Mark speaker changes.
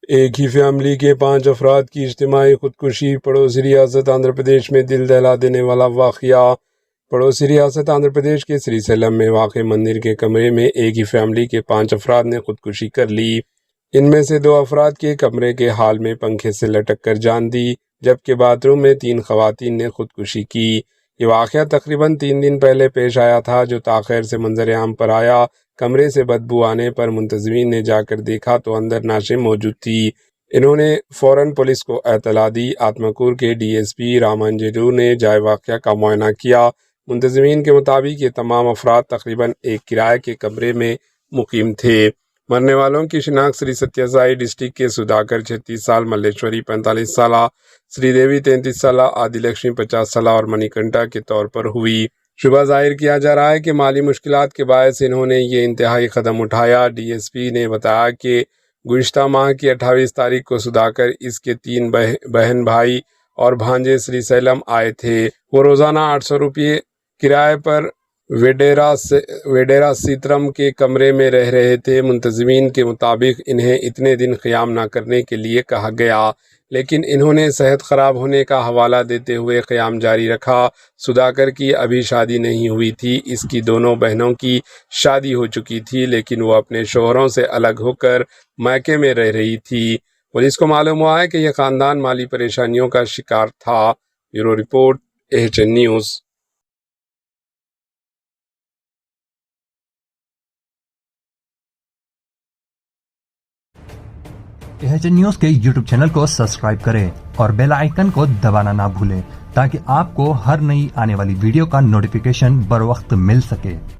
Speaker 1: ایک ہی فیملی کے 5 افراد کی اجتماعی خودکشی۔ پڑوسی ریاست آندھرا پردیش میں دل دہلا دینے والا واقعہ۔ پڑوسی ریاست آندھرا پردیش کے سری سیلم میں واقع مندر کے کمرے میں ایک ہی فیملی کے 5 افراد نے خودکشی کر لی۔ ان میں سے 2 افراد کے کمرے کے ہال میں پنکھے سے لٹک کر جان دی، جبکہ باتھ روم میں 3 خواتین نے خودکشی کی۔ یہ واقعہ تقریباً 3 دن پہلے پیش آیا تھا، جو تاخیر سے منظر عام پر آیا۔ کمرے سے بدبو آنے پر منتظمین نے جا کر دیکھا تو اندر نعشیں موجود تھی۔ انہوں نے فوراً پولیس کو اطلاع دی۔ آتمکور کے ڈی ایس پی رامانجلو نے جائے واقعہ کا معائنہ کیا۔ منتظمین کے مطابق یہ تمام افراد تقریباً ایک کرائے کے کمرے میں مقیم تھے۔ مرنے والوں کی شناخت سری ستیہ سائی ڈسٹرکٹ کے سدھاکر 36 سال، ملیشوری 45 سالہ، سری دیوی 33 سالہ، آدی لکشمی 50 سالہ اور منی کنٹا کے طور پر ہوئی۔ شبہ ظاہر کیا جا رہا ہے کہ مالی مشکلات کے باعث انہوں نے یہ انتہائی قدم اٹھایا۔ ڈی ایس پی نے بتایا کہ گزشتہ ماہ کی 28 تاریخ کو سدھاکر، اس کے 3 بہن بھائی اور بھانجے سری سیلم آئے تھے۔ وہ روزانہ 800 روپے کرائے پر ویڈیرا سیترم کے کمرے میں رہ رہے تھے۔ منتظمین کے مطابق انہیں اتنے دن قیام نہ کرنے کے لیے کہا گیا، لیکن انہوں نے صحت خراب ہونے کا حوالہ دیتے ہوئے قیام جاری رکھا۔ سدھاکر کی ابھی شادی نہیں ہوئی تھی۔ اس کی دونوں بہنوں کی شادی ہو چکی تھی، لیکن وہ اپنے شوہروں سے الگ ہو کر میکے میں رہ رہی تھی۔ پولیس کو معلوم ہوا ہے کہ یہ خاندان مالی پریشانیوں کا شکار تھا۔ Bureau report, AHN news.
Speaker 2: AHN news کے یوٹیوب چینل کو سبسکرائب کریں اور بیل آئیکن کو دبانا نہ بھولیں تاکہ آپ کو ہر نئی آنے والی ویڈیو کا نوٹیفیکیشن بر وقت مل سکے۔